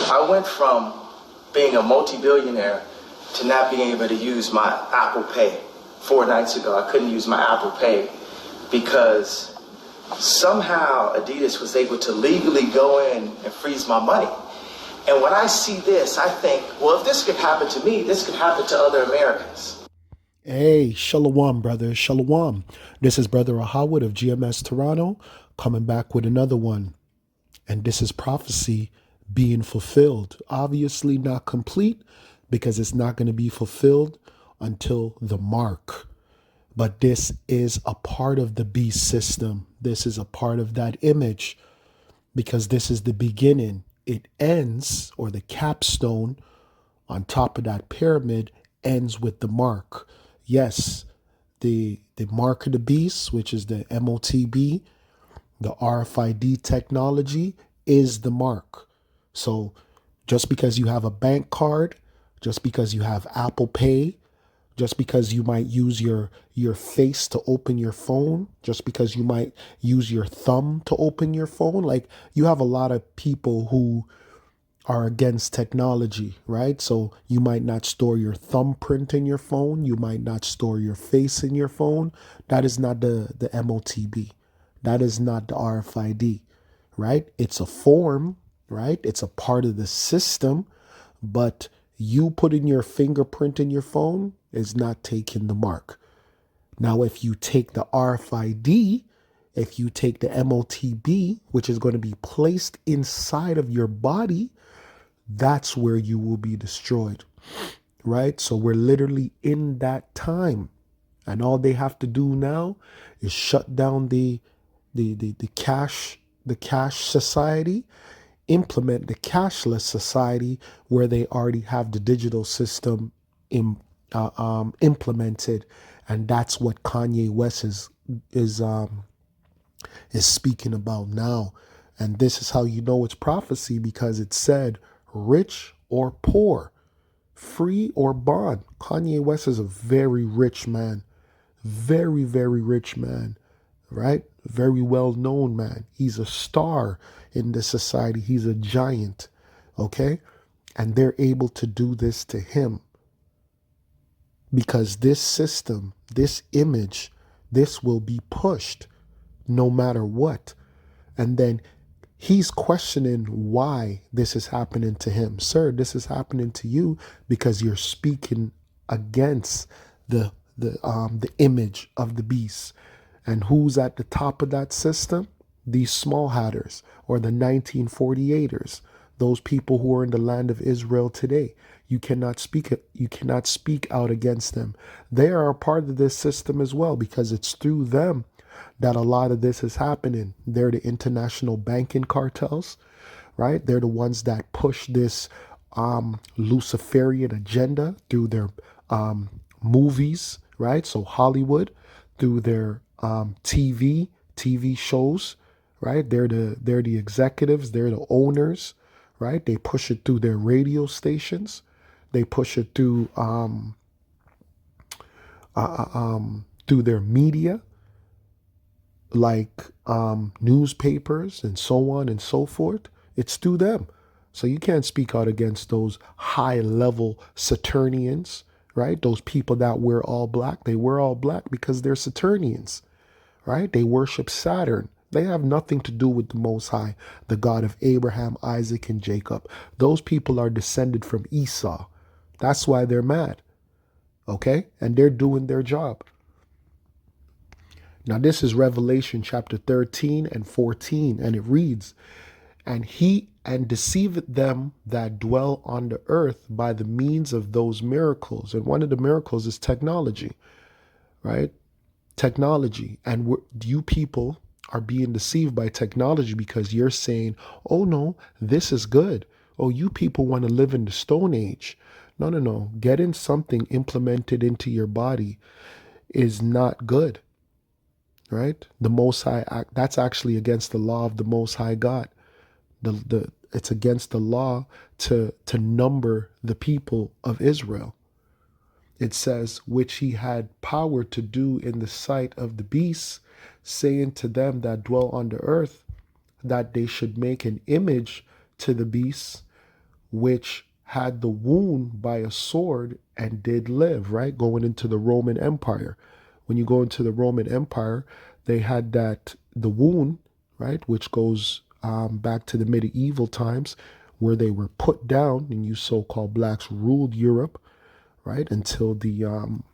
I went from being a multi-billionaire to not being able to use my Apple Pay. 4 nights ago, I couldn't use my Apple Pay because somehow Adidas was able to legally go in and freeze my money. And when I see this, I think, well, if this could happen to me, this could happen to other Americans. Hey, Shalom, brother. Shalom. This is Brother Ahawad of GMS Toronto, coming back with another one. And this is prophecy being fulfilled. Obviously not complete, because it's not going to be fulfilled until the mark. But this is a part of the beast system. This is a part of that image, because this is the beginning. It ends, or the capstone on top of that pyramid ends with the mark. Yes, the mark of the beast, which is the MOTB, the RFID technology, is the mark. So just because you have a bank card, just because you have Apple Pay, just because you might use your face to open your phone, just because you might use your thumb to open your phone, like, you have a lot of people who are against technology, right? So you might not store your thumbprint in your phone. You might not store your face in your phone. That is not the MOTB. That is not the RFID, right? It's a form, right? It's a part of the system, but you putting your fingerprint in your phone is not taking the mark. Now, if you take the RFID, if you take the MOTB, which is going to be placed inside of your body, that's where you will be destroyed, right? So we're literally in that time, and all they have to do now is shut down the cash society, implement the cashless society, where they already have the digital system implemented, and that's what Kanye West is speaking about now. And this is how you know it's prophecy, because it said, rich or poor, free or bond. Kanye West is a very rich man, very, very rich man, right? Very well known man. He's a star in this society. He's a giant, okay? And they're able to do this to him because this system, this image, this will be pushed no matter what. And then he's questioning why this is happening to him. Sir, this is happening to you because you're speaking against the image of the beast. And who's at the top of that system? These small hatters, or the 1948ers, those people who are in the land of Israel today. You cannot speak out against them. They are a part of this system as well, because it's through them that a lot of this is happening. They're the international banking cartels, right? They're the ones that push this Luciferian agenda through their movies, right? So Hollywood, through their TV shows, right? They're the executives, they're the owners, right? They push it through their radio stations, they push it through through their media, like newspapers and so on and so forth. It's through them. So you can't speak out against those high level Saturnians, right? Those people that wear all black. They wear all black because they're Saturnians, right? They worship Saturn. They have nothing to do with the Most High, the God of Abraham, Isaac, and Jacob. Those people are descended from Esau. That's why they're mad, okay? And they're doing their job. Now, this is Revelation chapter 13 and 14, and it reads, and he deceiveth them that dwell on the earth by the means of those miracles. And one of the miracles is technology, right? Technology. And you people are being deceived by technology because you're saying, oh no, this is good. Oh, you people want to live in the Stone Age. No. Getting something implemented into your body is not good, right? The Most High, that's actually against the law of the Most High God. It's against the law to number the people of Israel. It says, which he had power to do in the sight of the beasts, saying to them that dwell on the earth, that they should make an image to the beasts, which had the wound by a sword and did live, right? Going into the Roman Empire. When you go into the Roman Empire, they had the wound, right? Which goes back to the medieval times where they were put down and you so-called blacks ruled Europe, right? Until the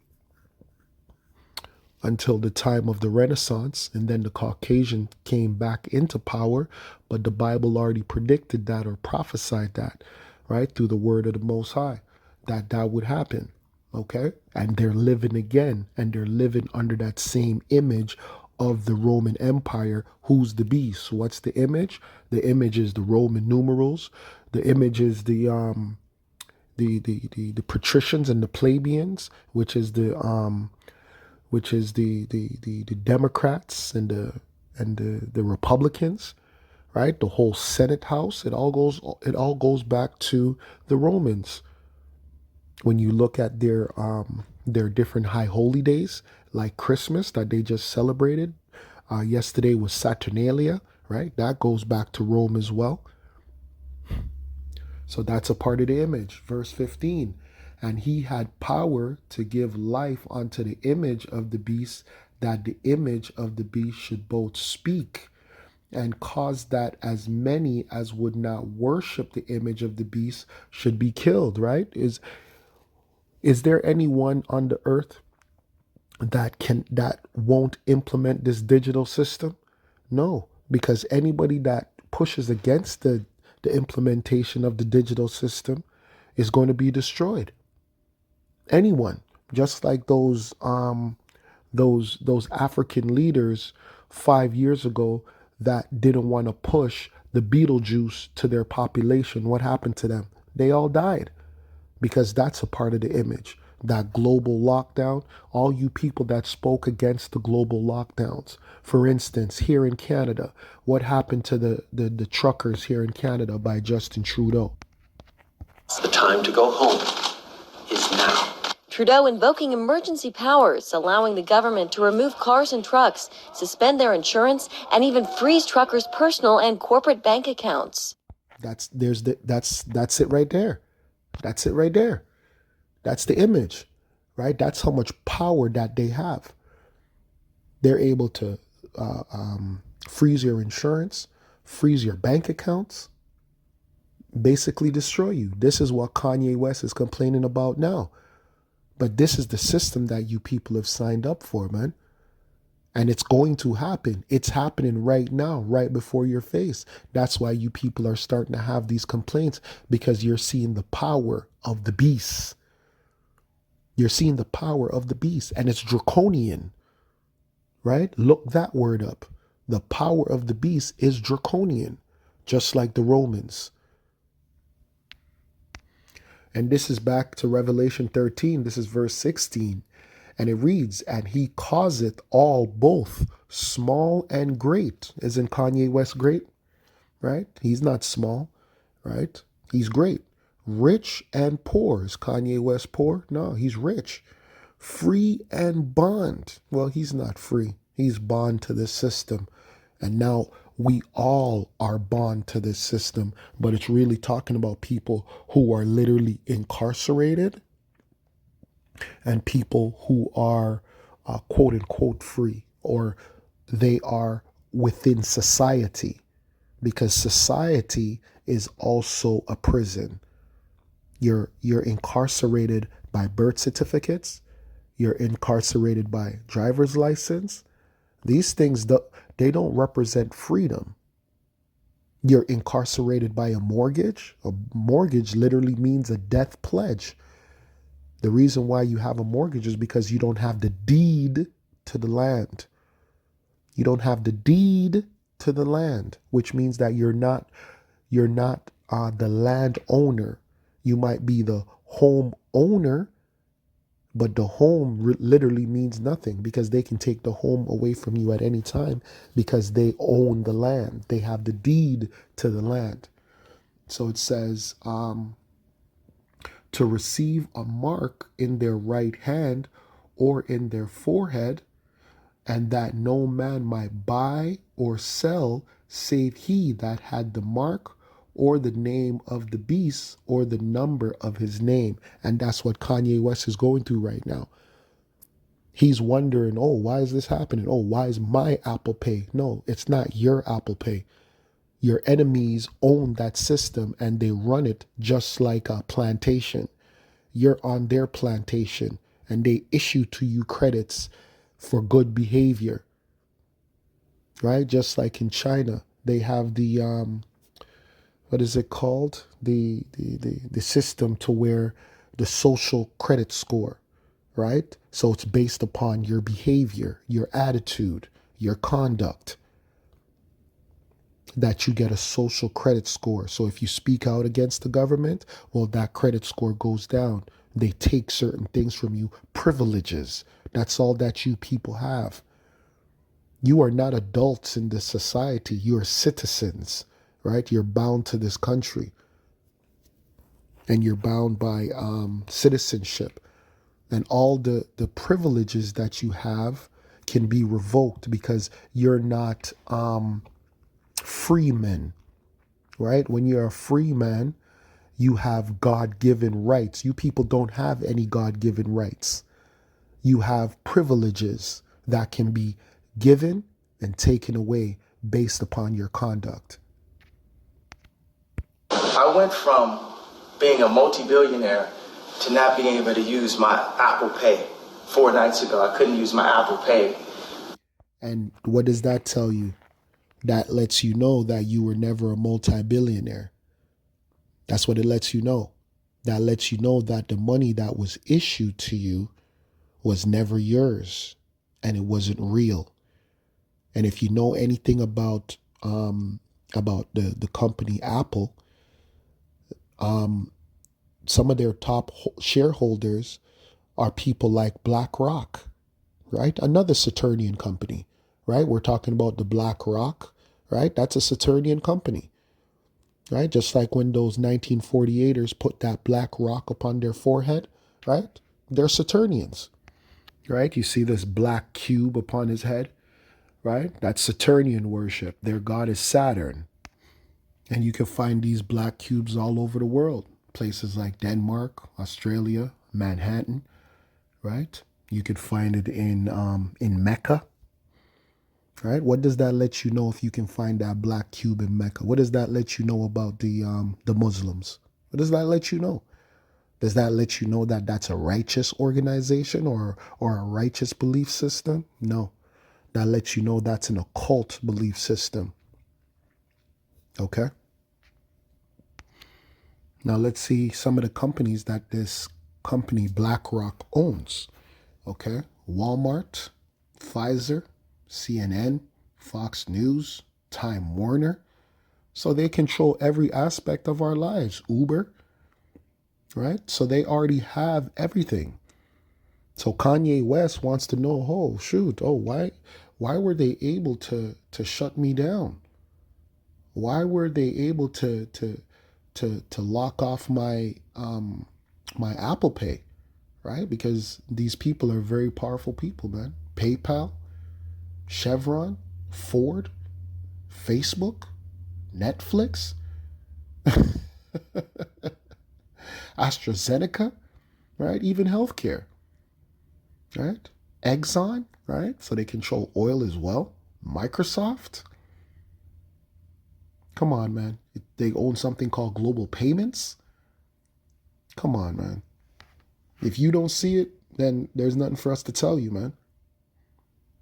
time of the Renaissance, and then the Caucasian came back into power, but the Bible already predicted that or prophesied that, right, through the word of the Most High, that would happen, okay? And they're living again, and they're living under that same image of the Roman Empire. Who's the beast? What's the image? The image is the Roman numerals. The image is the patricians and the plebeians, which is the Democrats and the Republicans, right? The whole Senate House. It all goes back to the Romans. When you look at their different high holy days, like Christmas that they just celebrated. Yesterday was Saturnalia, right? That goes back to Rome as well. So that's a part of the image. Verse 15. And he had power to give life unto the image of the beast, that the image of the beast should both speak and cause that as many as would not worship the image of the beast should be killed, right? Is there anyone on the earth that won't implement this digital system? No, because anybody that pushes against the implementation of the digital system is going to be destroyed. Anyone, just like those African leaders 5 years ago that didn't want to push the Beetlejuice to their population. What happened to them? They all died, because that's a part of the image. That global lockdown, all you people that spoke against the global lockdowns. For instance, here in Canada, what happened to the truckers here in Canada by Justin Trudeau? The time to go home is now. Trudeau invoking emergency powers, allowing the government to remove cars and trucks, suspend their insurance, and even freeze truckers' personal and corporate bank accounts. That's it right there. That's it right there. That's the image, right? That's how much power that they have. They're able to freeze your insurance, freeze your bank accounts, basically destroy you. This is what Kanye West is complaining about now. But this is the system that you people have signed up for, man. And it's going to happen. It's happening right now, right before your face. That's why you people are starting to have these complaints, because you're seeing the power of the beast. You're seeing the power of the beast, and it's draconian, right? Look that word up. The power of the beast is draconian, just like the Romans. And this is back to Revelation 13. This is verse 16. And it reads, and he causeth all, both small and great. Isn't Kanye West great? Right? He's not small, right? He's great. Rich and poor. Is Kanye West poor? No, he's rich. Free and bond. Well, he's not free. He's bond to this system. And now we all are bond to this system. But it's really talking about people who are literally incarcerated and people who are quote unquote free, or they are within society, because society is also a prison. You're incarcerated by birth certificates. You're incarcerated by driver's license. These things, they don't represent freedom. You're incarcerated by a mortgage. A mortgage literally means a death pledge. The reason why you have a mortgage is because you don't have the deed to the land. You don't have the deed to the land, which means that you're not the land owner. You might be the home owner, but the home literally means nothing, because they can take the home away from you at any time, because they own the land. They have the deed to the land. So it says, to receive a mark in their right hand or in their forehead, and that no man might buy or sell save he that had the mark or the name of the beast or the number of his name. And that's what Kanye West is going through right now. He's wondering, oh, why is this happening? Oh, why is my Apple Pay? No, it's not your Apple Pay. Your enemies own that system and they run it just like a plantation. You're on their plantation and they issue to you credits for good behavior, right? Just like in China, they have the what is it called? The system to where the social credit score, right? So it's based upon your behavior, your attitude, your conduct, that you get a social credit score. So if you speak out against the government, well, that credit score goes down. They take certain things from you, privileges. That's all that you people have. You are not adults in this society. You are citizens, right? You're bound to this country. And you're bound by citizenship. And all the privileges that you have can be revoked because you're not free men, right? When you're a free man, you have God-given rights. You people don't have any God-given rights. You have privileges that can be given and taken away based upon your conduct. I went from being a multi-billionaire to not being able to use my Apple Pay. 4 nights ago, I couldn't use my Apple Pay. And what does that tell you? That lets you know that you were never a multi-billionaire. That's what it lets you know. That lets you know that the money that was issued to you was never yours and it wasn't real. And if you know anything about the company Apple, some of their top shareholders are people like BlackRock, right? Another Saturnian company, right? We're talking about the BlackRock, right? That's a Saturnian company, right? Just like when those 1948ers put that black rock upon their forehead, right? They're Saturnians, right? You see this black cube upon his head, right? That's Saturnian worship. Their god is Saturn. And you can find these black cubes all over the world. Places like Denmark, Australia, Manhattan, right? You could find it in Mecca, right? What does that let you know if you can find that black cube in Mecca? What does that let you know about the Muslims? What does that let you know? Does that let you know that that's a righteous organization or a righteous belief system? No. That lets you know that's an occult belief system. Okay? Now let's see some of the companies that this company BlackRock owns. Okay? Walmart, Pfizer, CNN, Fox News, Time Warner. So they control every aspect of our lives. Uber, right? So they already have everything. So Kanye West wants to know, oh, shoot, oh, why were they able to shut me down? Why were they able to lock off my my Apple Pay, right? Because these people are very powerful people, man. PayPal, Chevron, Ford, Facebook, Netflix, AstraZeneca, right? Even healthcare, right? Exxon, right? So they control oil as well. Microsoft. Come on, man. They own something called Global Payments. Come on, man. If you don't see it, then there's nothing for us to tell you, man.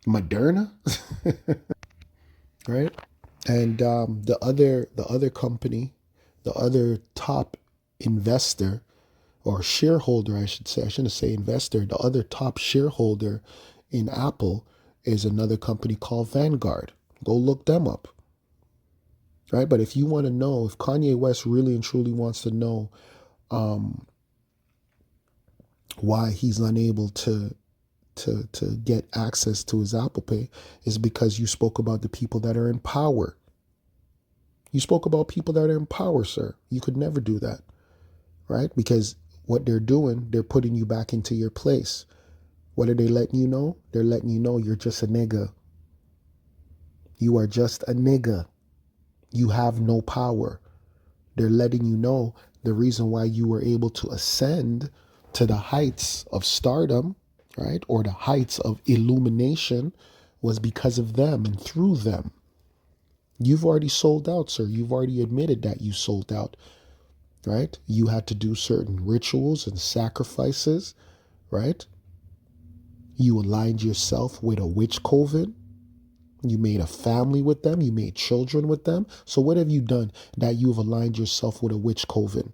Moderna, right? And the other company, the other top investor or shareholder, I should say, I shouldn't say investor, the other top shareholder in Apple is another company called Vanguard. Go look them up. Right? But if you want to know, if Kanye West really and truly wants to know why he's unable to get access to his Apple Pay, is because you spoke about the people that are in power. You spoke about people that are in power, sir. You could never do that, right? Because what they're doing, they're putting you back into your place. What are they letting you know? They're letting you know you're just a nigga. You are just a nigga. You have no power. They're letting you know the reason why you were able to ascend to the heights of stardom, right? Or the heights of illumination was because of them and through them. You've already sold out, sir. You've already admitted that you sold out, right? You had to do certain rituals and sacrifices, right? You aligned yourself with a witch coven. You made a family with them. You made children with them. So what have you done that you've aligned yourself with a witch coven?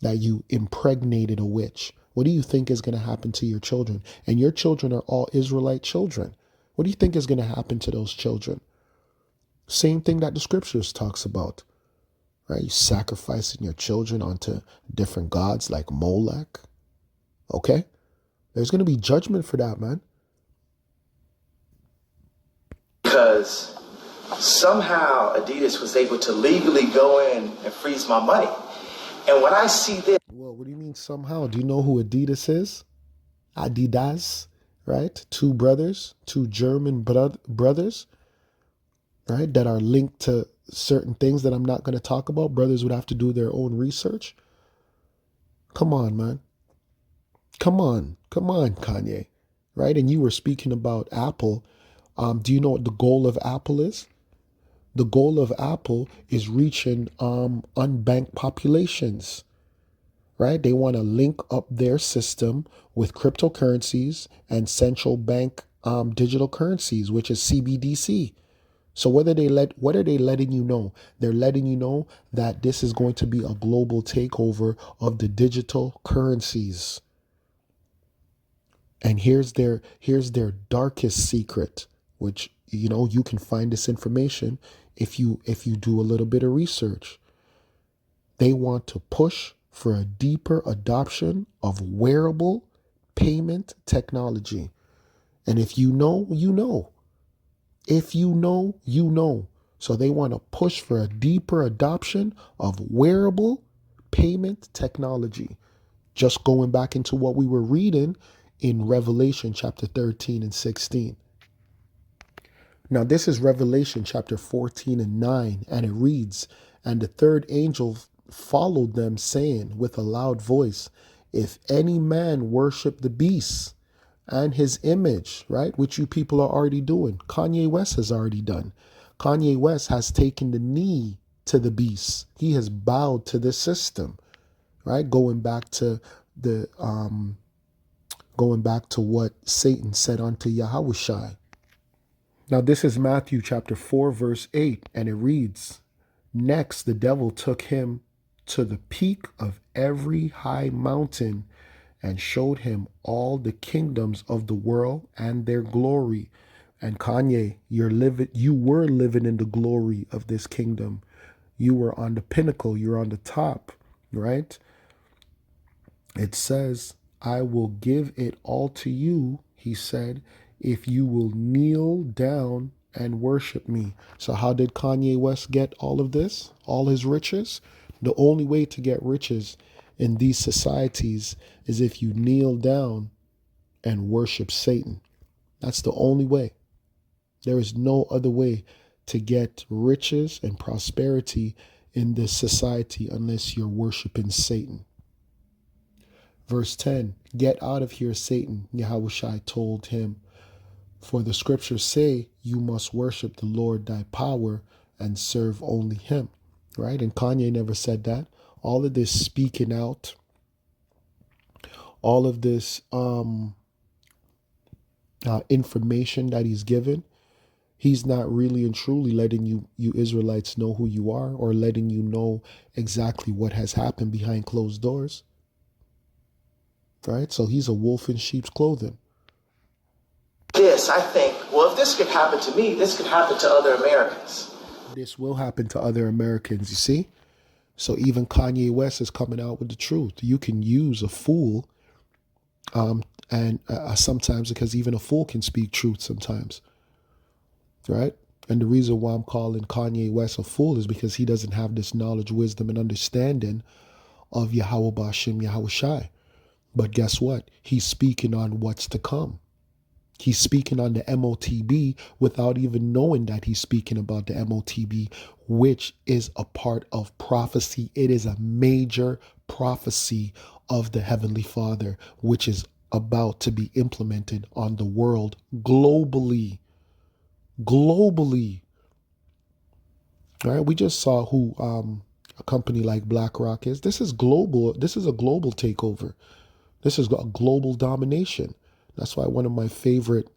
That you impregnated a witch? What do you think is going to happen to your children? And your children are all Israelite children. What do you think is going to happen to those children? Same thing that the scriptures talks about, right? You sacrificing your children onto different gods like Molech. Okay? There's going to be judgment for that, man. Because somehow Adidas was able to legally go in and freeze my money. And when I see this... Well, what do you mean somehow? Do you know who Adidas is? Adidas, right? Two brothers, two German brothers, right? That are linked to certain things that I'm not going to talk about. Brothers would have to do their own research. Come on, man. Come on, Kanye, right? And you were speaking about Apple. Do you know what the goal of Apple is? The goal of Apple is reaching unbanked populations, right? They want to link up their system with cryptocurrencies and central bank digital currencies, which is CBDC. So what are they letting you know? They're letting you know that this is going to be a global takeover of the digital currencies. And here's their darkest secret, which, you know, you can find this information if you do a little bit of research. They want to push for a deeper adoption of wearable payment technology. And if you know, you know. If you know, you know. So they want to push for a deeper adoption of wearable payment technology. Just going back into what we were reading in Revelation chapter 13 and 16. Now this is Revelation chapter 14 and 9, and it reads, "And the third angel followed them, saying with a loud voice, if any man worship the beast and his image," right, which you people are already doing. Kanye West has already done. Kanye West has taken the knee to the beast. He has bowed to the system, right? Going back to what Satan said unto Yahushua. Now this is Matthew chapter 4, verse 8, and it reads, "Next the devil took him to the peak of every high mountain and showed him all the kingdoms of the world and their glory." And Kanye, you were living in the glory of this kingdom. You were on the pinnacle, you're on the top, right? It says, "I will give it all to you," he said, "if you will kneel down and worship me." So how did Kanye West get all of this? All his riches? The only way to get riches in these societies is if you kneel down and worship Satan. That's the only way. There is no other way to get riches and prosperity in this society unless you're worshiping Satan. Verse 10, "Get out of here, Satan," Yahushua told him. "For the scriptures say you must worship the Lord thy power and serve only him." Right? And Kanye never said that. All of this speaking out, all of this information that he's given, he's not really and truly letting you Israelites know who you are, or letting you know exactly what has happened behind closed doors. Right? So he's a wolf in sheep's clothing. This, I think, well, if this could happen to me, this could happen to other Americans. This will happen to other Americans, you see? So even Kanye West is coming out with the truth. You can use a fool, and sometimes, because even a fool can speak truth sometimes, right? And the reason why I'm calling Kanye West a fool is because he doesn't have this knowledge, wisdom, and understanding of Yahweh Bashim Yahushai. But guess what? He's speaking on what's to come. He's speaking on the MOTB without even knowing that he's speaking about the MOTB, which is a part of prophecy. It is a major prophecy of the Heavenly Father, which is about to be implemented on the world globally. Globally. All right, we just saw who a company like BlackRock is. This is global. This is a global takeover. This is a global domination. That's why one of my favorite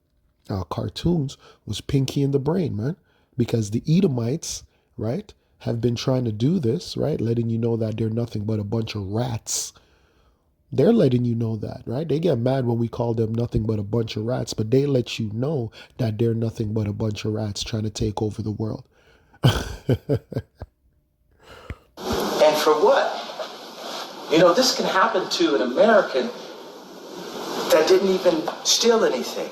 cartoons was Pinky and the Brain, man. Because the Edomites, right, have been trying to do this, right? Letting you know that they're nothing but a bunch of rats. They're letting you know that, right? They get mad when we call them nothing but a bunch of rats, but they let you know that they're nothing but a bunch of rats trying to take over the world. And for what? You know, this can happen to an American that didn't even steal anything,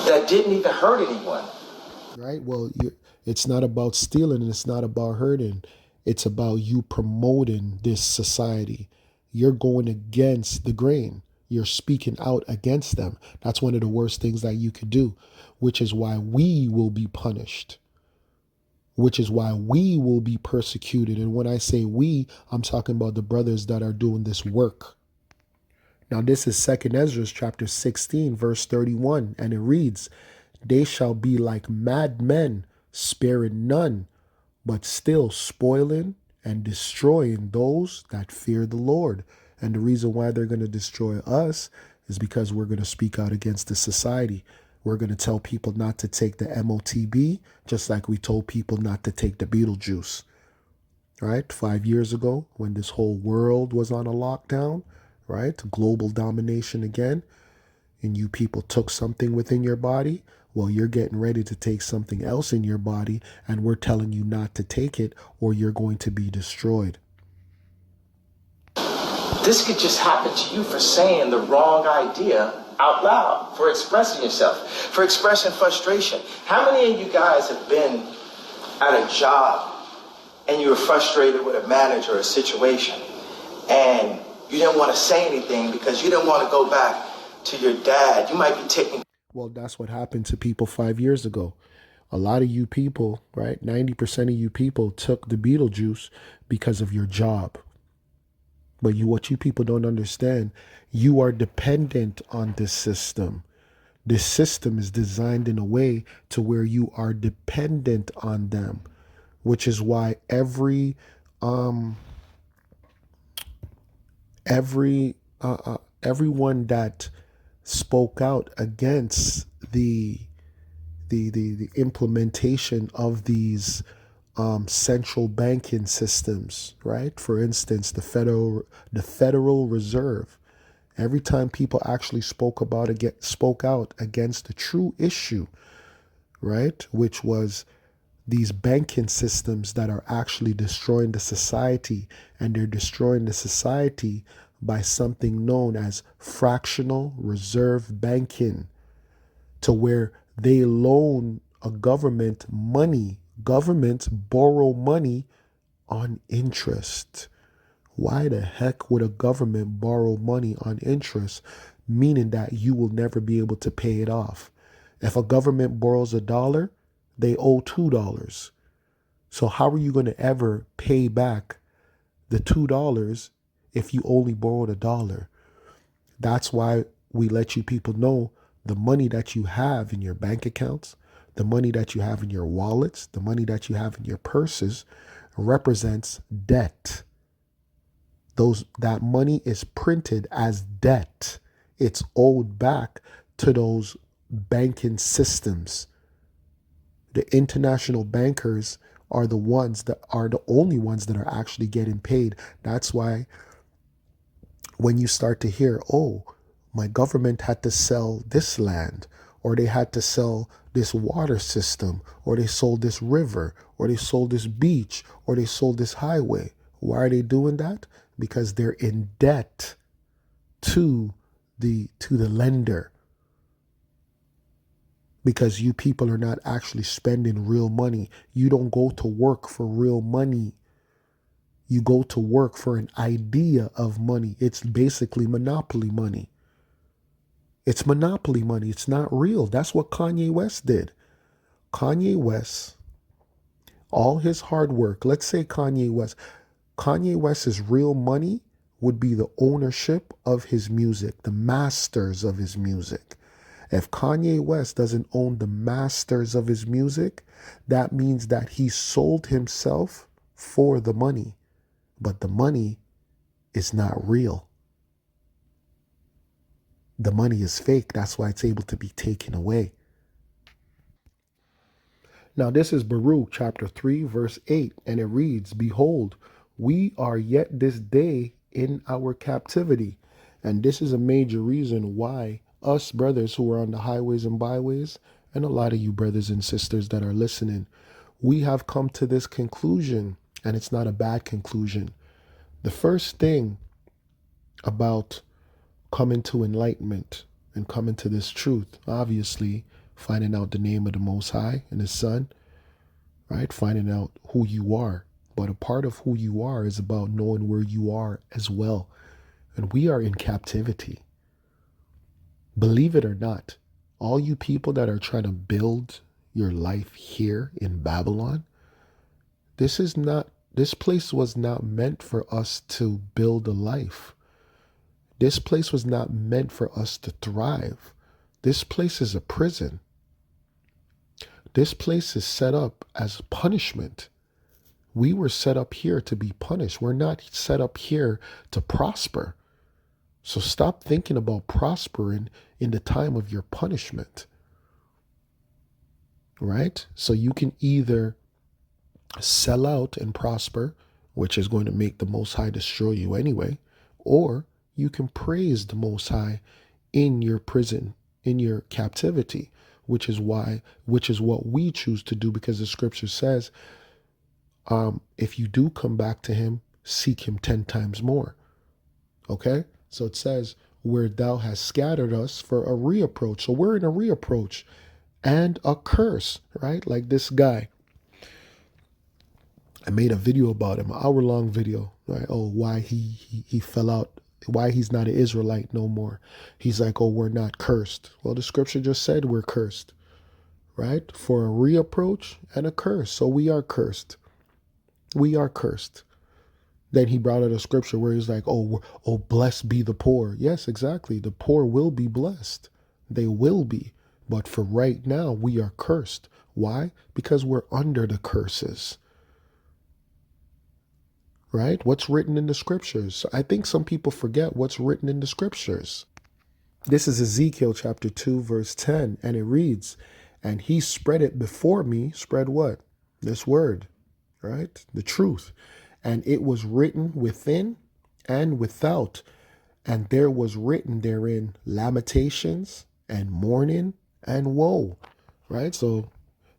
that didn't even hurt anyone. Right? Well, it's not about stealing and it's not about hurting. It's about you promoting this society. You're going against the grain. You're speaking out against them. That's one of the worst things that you could do, which is why we will be punished, which is why we will be persecuted. And when I say we, I'm talking about the brothers that are doing this work. Now, this is 2nd Ezra chapter 16, verse 31, and it reads, "They shall be like madmen, sparing none, but still spoiling and destroying those that fear the Lord." And the reason why they're going to destroy us is because we're going to speak out against the society. We're going to tell people not to take the MOTB, just like we told people not to take the Beetlejuice. Right? 5 years ago, when this whole world was on a lockdown, right? Global domination again. And you people took something within your body. Well, you're getting ready to take something else in your body, and we're telling you not to take it or you're going to be destroyed. This could just happen to you for saying the wrong idea out loud, for expressing yourself, for expressing frustration. How many of you guys have been at a job and you were frustrated with a manager or a situation and you didn't want to say anything because you didn't want to go back to your dad? You might be taking... Well, that's what happened to people 5 years ago. A lot of you people, right? 90% of you people took the Beetlejuice because of your job. But what you people don't understand, you are dependent on this system. This system is designed in a way to where you are dependent on them, which is why everyone that spoke out against the implementation of these central banking systems, right? For instance, the Federal Reserve. Every time people actually spoke out against the true issue, right, which was these banking systems that are actually destroying the society, and they're destroying the society by something known as fractional reserve banking, to where they loan a government money. Governments borrow money on interest. Why the heck would a government borrow money on interest, meaning that you will never be able to pay it off? If a government borrows $1, they owe $2. So how are you going to ever pay back the $2 if you only borrowed $1? That's why we let you people know the money that you have in your bank accounts, the money that you have in your wallets, the money that you have in your purses represents debt. That money is printed as debt. It's owed back to those banking systems. The international bankers are the only ones that are actually getting paid. That's why when you start to hear, oh, my government had to sell this land, or they had to sell this water system, or they sold this river, or they sold this beach, or they sold this highway. Why are they doing that? Because they're in debt to the lender. Because you people are not actually spending real money. You don't go to work for real money. You go to work for an idea of money. It's basically monopoly money. It's monopoly money. It's not real. That's what Kanye West did. Kanye West, all his hard work, let's say Kanye West's real money would be the ownership of his music, the masters of his music. If Kanye West doesn't own the masters of his music, that means that he sold himself for the money. But the money is not real. The money is fake. That's why it's able to be taken away. Now, this is Baruch chapter 3, verse 8, and it reads, "Behold, we are yet this day in our captivity." And this is a major reason why us brothers who are on the highways and byways, and a lot of you brothers and sisters that are listening, we have come to this conclusion, and it's not a bad conclusion. The first thing about coming to enlightenment and coming to this truth, obviously, finding out the name of the Most High and His Son, right? Finding out who you are. But a part of who you are is about knowing where you are as well. And we are in captivity. Believe it or not, all you people that are trying to build your life here in Babylon, this place was not meant for us to build a life. This place was not meant for us to thrive. This place is a prison. This place is set up as punishment. We were set up here to be punished. We're not set up here to prosper. So stop thinking about prospering in the time of your punishment. Right? So you can either sell out and prosper, which is going to make the Most High destroy you anyway, or you can praise the Most High in your prison, in your captivity, which is what we choose to do, because the scripture says, if you do come back to him, seek him 10 times more. Okay? So it says, where thou hast scattered us for a reapproach. So we're in a reapproach and a curse, right? Like this guy. I made a video about him, an hour-long video, right? Oh, why he fell out, why he's not an Israelite no more. He's like, oh, we're not cursed. Well, the scripture just said we're cursed, right? For a reapproach and a curse. So we are cursed. We are cursed. Then he brought out a scripture where he's like, oh, blessed be the poor. Yes, exactly. The poor will be blessed. They will be. But for right now, we are cursed. Why? Because we're under the curses. Right? What's written in the scriptures? I think some people forget what's written in the scriptures. This is Ezekiel chapter 2, verse 10, and it reads, and he spread it before me. Spread what? This word, right? The truth. And it was written within and without, and there was written therein lamentations and mourning and woe, right? So,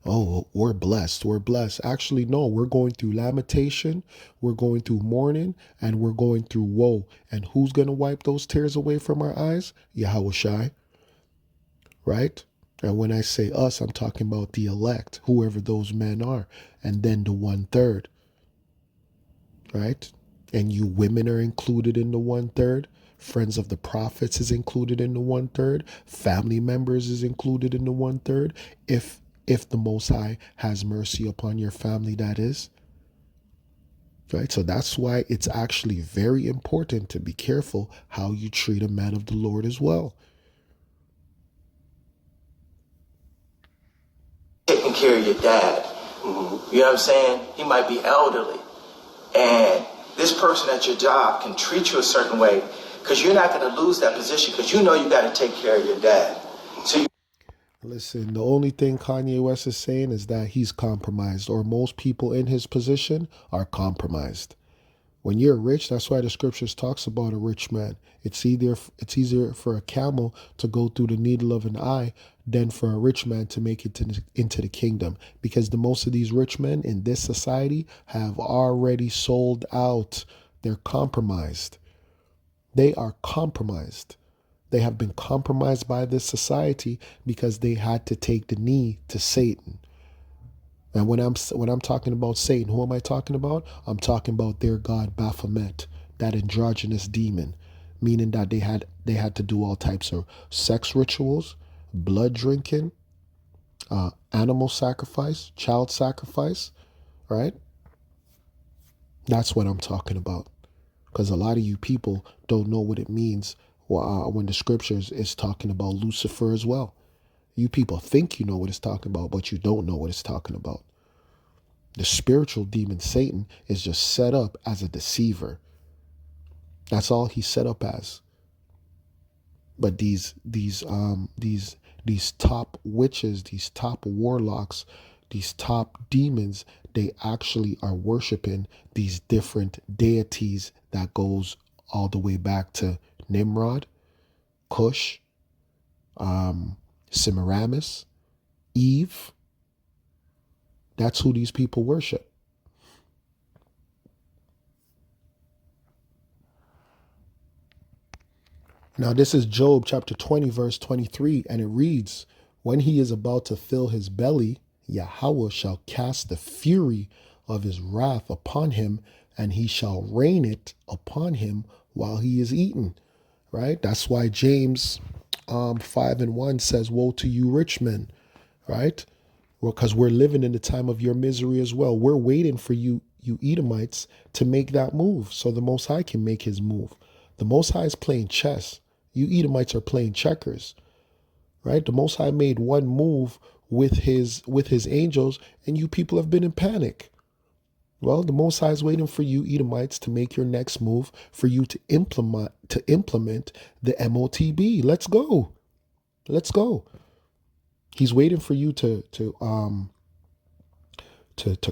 oh, we're blessed. We're blessed. Actually, no, we're going through lamentation, we're going through mourning, and we're going through woe. And who's going to wipe those tears away from our eyes? Yahushai, right? And when I say us, I'm talking about the elect, whoever those men are, and then the 1/3, right? And you women are included in the 1/3. Friends of the prophets is included in the 1/3. Family members is included in the 1/3. If the Most High has mercy upon your family, that is. Right? So that's why it's actually very important to be careful how you treat a man of the Lord as well. Taking care of your dad. Mm-hmm. You know what I'm saying? He might be elderly. And this person at your job can treat you a certain way because you're not going to lose that position because you know you got to take care of your dad. So listen, the only thing Kanye West is saying is that he's compromised, or most people in his position are compromised. When you're rich, that's why the scriptures talks about a rich man. It's easier for a camel to go through the needle of an eye than for a rich man to make it into the kingdom. Because the most of these rich men in this society have already sold out. They're compromised. They are compromised. They have been compromised by this society because they had to take the knee to Satan. And when I'm talking about Satan, who am I talking about? I'm talking about their god Baphomet, that androgynous demon. meaning that they had to do all types of sex rituals, blood drinking, animal sacrifice, child sacrifice, right? That's what I'm talking about. Because a lot of you people don't know what it means when the scriptures is talking about Lucifer as well. You people think you know what it's talking about, but you don't know what it's talking about. The spiritual demon Satan is just set up as a deceiver. That's all he's set up as. But these top witches, these top warlocks, these top demons, they actually are worshiping these different deities that goes all the way back to Nimrod, Cush, Semiramis, Eve. That's who these people worship. Now, this is Job chapter 20, verse 23, and it reads, when he is about to fill his belly, Yahweh shall cast the fury of his wrath upon him, and he shall rain it upon him while he is eaten. Right? That's why James 5:1 says, woe to you, rich men. Right? Because we're living in the time of your misery as well. We're waiting for you Edomites to make that move so the Most High can make his move. The Most High is playing chess. You Edomites are playing checkers, right? The Most High made one move with his angels, and you people have been in panic. Well, the Most High is waiting for you Edomites to make your next move, for you to implement the MOTB. Let's go. Let's go. He's waiting for you to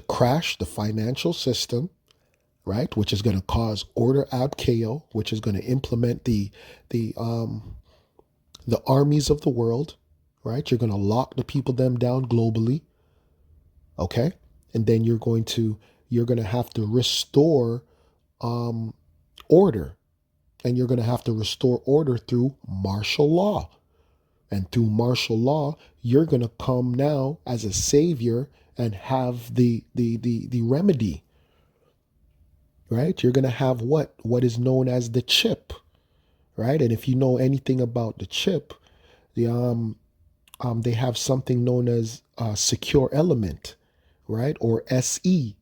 crash the financial system, right? Which is going to cause order ad chaos, which is going to implement the armies of the world, right? You're going to lock the people them down globally, okay? And then you're going to have to restore order, and you're going to have to restore order through martial law. And through martial law, you're going to come now as a savior and have the remedy. Right? You're going to have what is known as the chip, right? And if you know anything about the chip, they have something known as secure element, right? Or SE,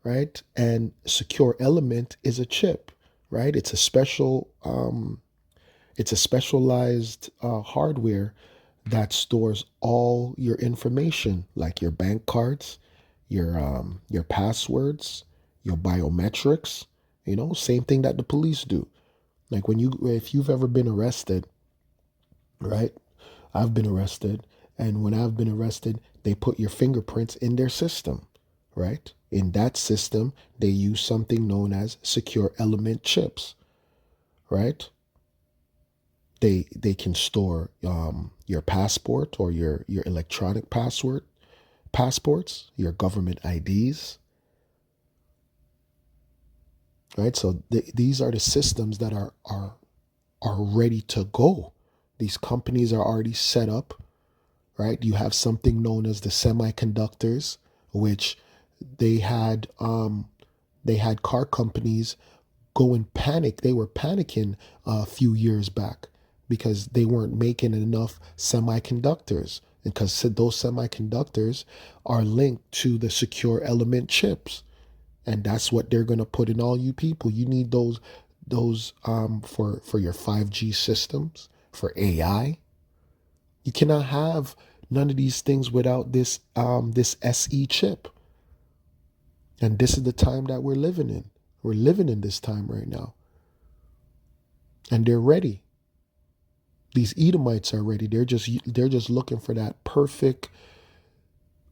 right? And secure element is a chip, right? It's a specialized hardware that stores all your information, like your bank cards, your passwords, your biometrics, same thing that the police do. Like if you've ever been arrested, right? I've been arrested, and when I've been arrested, they put your fingerprints in their system, right? In that system, they use something known as secure element chips, right? They can store your passport or your electronic passports, your government IDs, right? So these are the systems that are ready to go. These companies are already set up, right? You have something known as the semiconductors, which they had car companies go in panic. They were panicking a few years back because they weren't making enough semiconductors, because those semiconductors are linked to the secure element chips. And that's what they're going to put in all you people. You need those for your 5G systems, for AI. You cannot have none of these things without this SE chip. And this is the time that we're living in. We're living in this time right now. And they're ready. These Edomites are ready. They're just looking for that perfect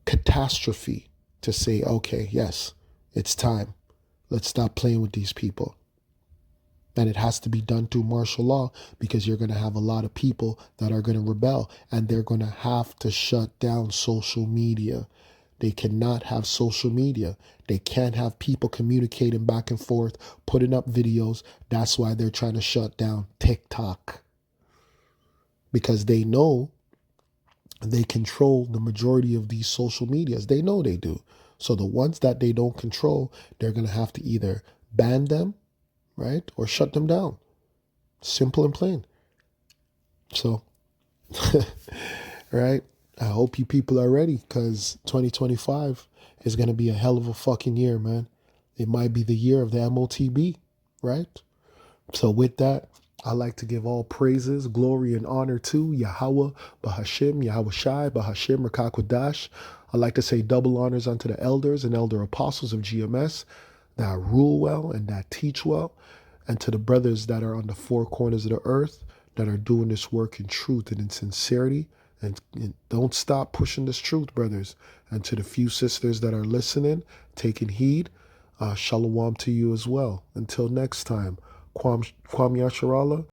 catastrophe to say, okay, yes, it's time. Let's stop playing with these people. And it has to be done through martial law, because you're going to have a lot of people that are going to rebel, and they're going to have to shut down social media. They cannot have social media. They can't have people communicating back and forth, putting up videos. That's why they're trying to shut down TikTok, because they know they control the majority of these social medias. They know they do. So the ones that they don't control, they're going to have to either ban them, right, or shut them down. Simple and plain. So, right? I hope you people are ready, because 2025 is going to be a hell of a fucking year, man. It might be the year of the MOTB, right? So with that, I like to give all praises, glory, and honor to Yahweh, Bahashim, Yahweh Shai, Bahashim, Rakakwadash. I like to say double honors unto the elders and elder apostles of GMS that rule well and that teach well, and to the brothers that are on the four corners of the earth that are doing this work in truth and in sincerity. And don't stop pushing this truth, brothers. And to the few sisters that are listening, taking heed, shalom to you as well. Until next time, Kwam Yasharallah.